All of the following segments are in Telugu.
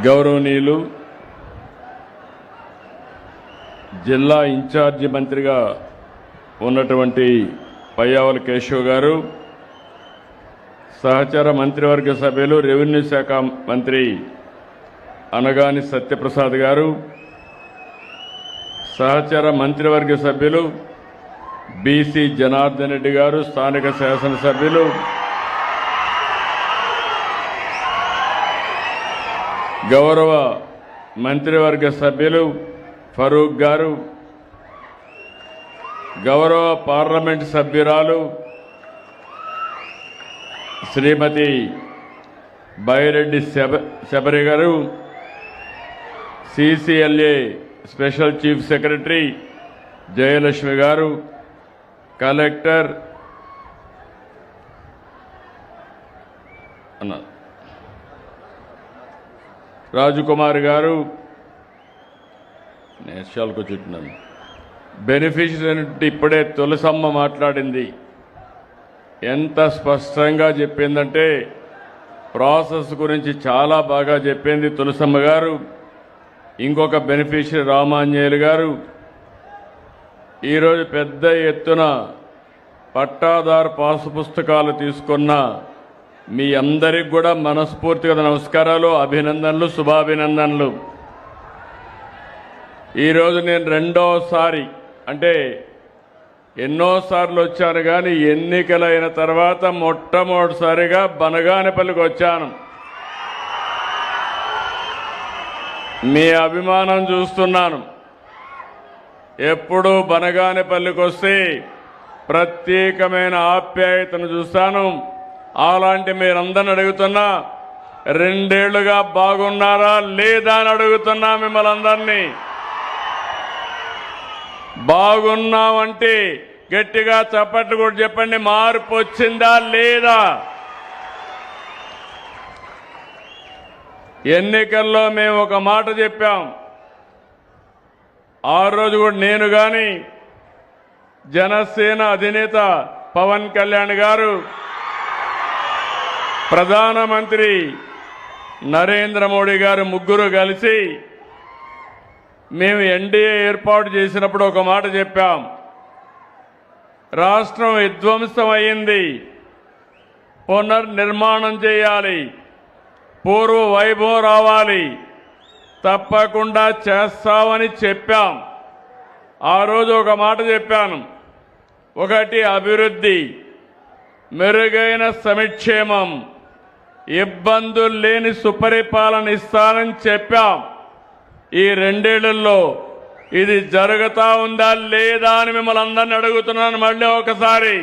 గౌరవనీయులు జిల్లా ఇన్ఛార్జి మంత్రిగా ఉన్నటువంటి పయ్యావుల కేశవ్ గారు, సహచర మంత్రివర్గ సభ్యులు రెవెన్యూ శాఖ మంత్రి అనగాని సత్యప్రసాద్ గారు, సహచర మంత్రివర్గ సభ్యులు బీసీ జనార్దన్ రెడ్డి గారు, స్థానిక శాసనసభ్యులు గౌరవ మంత్రివర్గ సభ్యులు ఫరూక్ గారు, గౌరవ పార్లమెంట్ సభ్యురాలు శ్రీమతి బైరెడ్డి శబరి గారు, CCLA special chief secretary Jayalakshmi గారు, కలెక్టర్ రాజకుమార్ గారు, నేర్చాలకు చుట్టినాను. బెనిఫిషియరీ ఇప్పుడే తులసమ్మ మాట్లాడింది. ఎంత స్పష్టంగా చెప్పిందంటే ప్రాసెస్ గురించి చాలా బాగా చెప్పింది తులసమ్మ గారు. ఇంకొక బెనిఫిషియరీ రామాంజనేయులు గారు ఈరోజు పెద్ద ఎత్తున పట్టాదారు పాసు పుస్తకాలు తీసుకున్న మీ అందరికి కూడా మనస్ఫూర్తిగా నమస్కారాలు, అభినందనలు, శుభాభినందనలు. ఈరోజు నేను రెండోసారి, అంటే ఎన్నోసార్లు వచ్చాను కానీ ఎన్నికలైన తర్వాత మొట్టమొదటిసారిగా బనగానపల్లికి వచ్చాను. మీ అభిమానం చూస్తున్నాను. ఎప్పుడూ బనగానపల్లికి వస్తే ప్రత్యేకమైన ఆప్యాయతను చూస్తాను. అలాంటి మీరందరిని అడుగుతున్నా, 2 ఏళ్లుగా బాగున్నారా లేదా అని అడుగుతున్నా మిమ్మల్ని అందరినీ. బాగున్నామంటే గట్టిగా చప్పట్లు కూడా చెప్పండి. మార్పు వచ్చిందా లేదా? ఎన్నికల్లో మేము ఒక మాట చెప్పాం. ఆ రోజు కూడా నేను కానీ జనసేన అధినేత పవన్ కళ్యాణ్ గారు, ప్రధానమంత్రి నరేంద్ర మోడీ గారు ముగ్గురు కలిసి మేము ఎన్డీఏ ఏర్పాటు చేసినప్పుడు ఒక మాట చెప్పాం. రాష్ట్రం విధ్వంసం అయింది, పునర్నిర్మాణం చేయాలి, పూర్వ వైభవం రావాలి, తప్పకుండా చేస్తామని చెప్పాం. ఆ రోజు ఒక మాట చెప్పాను. ఒకటి అభివృద్ధి, మెరుగైన సంక్షేమం, ఇబ్బందులు లేని సుపరిపాలన ఇస్తానని చెప్పాం. ఈ 2 ఏళ్లలో ఇది జరుగుతా ఉందా లేదా అని మిమ్మల్ని అందరినీ అడుగుతున్నాను మళ్ళీ ఒకసారి.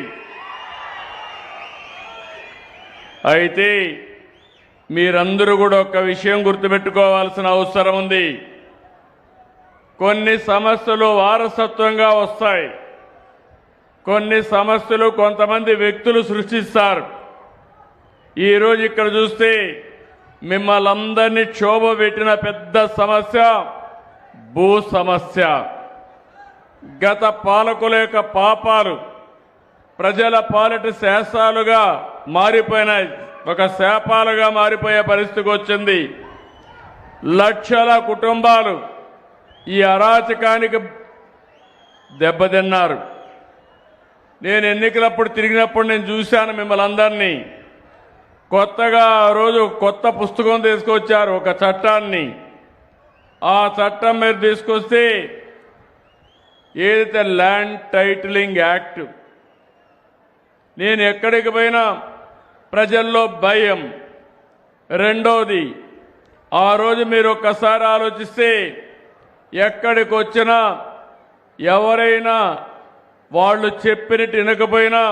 అయితే మీరందరూ కూడా ఒక విషయం గుర్తుపెట్టుకోవాల్సిన అవసరం ఉంది. కొన్ని సమస్యలు వారసత్వంగా వస్తాయి, కొన్ని సమస్యలు కొంతమంది వ్యక్తులు సృష్టిస్తారు. ఈరోజు ఇక్కడ చూస్తే మిమ్మల్ని అందరినీ క్షోభ పెట్టిన పెద్ద సమస్య భూ సమస్య. గత పాలకుల యొక్క పాపాలు ప్రజల పాలిట శాసాలుగా మారిపోయినాయి, ఒక శాపాలుగా మారిపోయే పరిస్థితికి వచ్చింది. లక్షల కుటుంబాలు ఈ అరాచకానికి దెబ్బతిన్నారు. నేను ఎన్నికలప్పుడు తిరిగినప్పుడు నేను చూశాను మిమ్మల్ని అందరినీ. కొత్తగా ఆ రోజు కొత్త పుస్తకం తీసుకొచ్చారు, ఒక చట్టాన్ని. ఆ చట్టం మీరు తీసుకొస్తే ఏదైతే ల్యాండ్ టైటిలింగ్ యాక్ట్, నేను ఎక్కడికి పోయినా ప్రజల్లో భయం. రెండోది, ఆ రోజు మీరు ఒక్కసారి ఆలోచిస్తే ఎక్కడికి వచ్చినా ఎవరైనా వాళ్ళు చెప్పినట్టు వినకపోయినా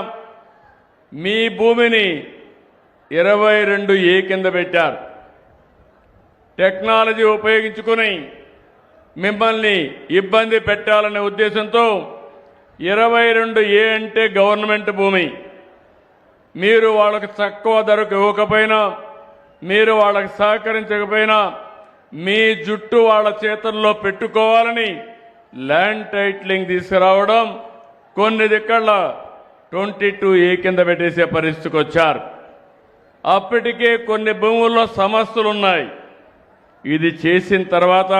మీ భూమిని 22A కింద పెట్టారు. టెక్నాలజీ ఉపయోగించుకుని మిమ్మల్ని ఇబ్బంది పెట్టాలనే ఉద్దేశంతో 22A అంటే గవర్నమెంట్ భూమి. మీరు వాళ్ళకి తక్కువ ధరకు ఇవ్వకపోయినా, మీరు వాళ్ళకి సహకరించకపోయినా మీ జుట్టు వాళ్ళ చేతుల్లో పెట్టుకోవాలని ల్యాండ్ టైటిలింగ్ తీసుకురావడం, కొన్ని దిక్కళ్ళ 22A కింద పెట్టేసే పరిస్థితికి వచ్చారు. అప్పటికే కొన్ని భూముల్లో సమస్యలు ఉన్నాయి. ఇది చేసిన తర్వాత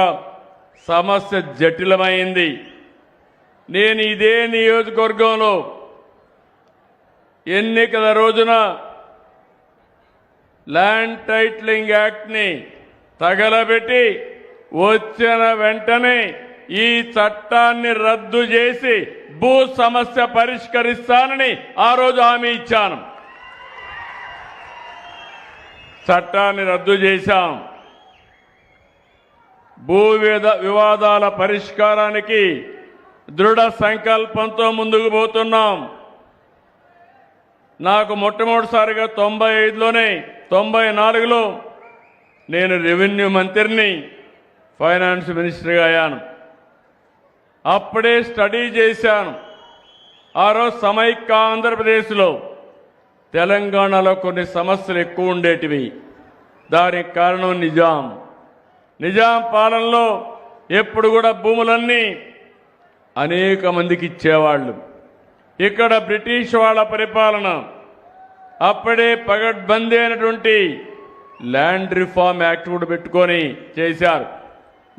సమస్య జటిలమైంది. నేను ఇదే నియోజకవర్గంలో ఎన్నికల రోజున ల్యాండ్ టైటిలింగ్ యాక్ట్ని తగలబెట్టి వచ్చిన వెంటనే ఈ చట్టాన్ని రద్దు చేసి భూ సమస్య పరిష్కరిస్తానని ఆ రోజు హామీ ఇచ్చాను. చట్టాన్ని రద్దు చేశాం. భూ వివాదాల పరిష్కారానికి దృఢ సంకల్పంతో ముందుకు పోతున్నాం. నాకు మొట్టమొదటిసారిగా 95లోనే 94లో నేను రెవెన్యూ మంత్రిని, ఫైనాన్స్ మినిస్టర్గా అయ్యాను. అప్పుడే స్టడీ చేశాను. ఆ రోజు సమైక్య ఆంధ్రప్రదేశ్లో తెలంగాణలో కొన్ని సమస్యలు ఎక్కువ ఉండేటివి. దానికి కారణం నిజాం పాలనలో ఎప్పుడు కూడా భూములన్నీ అనేక మందికి ఇచ్చేవాళ్ళు. ఇక్కడ బ్రిటిష్ వాళ్ళ పరిపాలన అప్పుడే పగడ్బందీ అయినటువంటి ల్యాండ్ రిఫార్మ్ యాక్ట్ కూడా పెట్టుకొని చేశారు.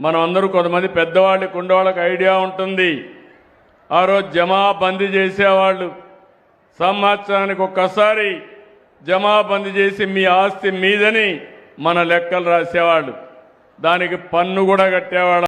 మనం అందరూ కొంతమంది పెద్దవాళ్ళకి ఉండేవాళ్ళకి ఐడియా ఉంటుంది. ఆ రోజు జమాబందీ చేసేవాళ్ళు. సంవత్సరానికి ఒక్కసారి జమాబందీ చేసి మీ ఆస్తి మీదని మన లెక్కలు రాసేవాళ్ళు. దానికి పన్ను కూడా కట్టేవాళ్ళు.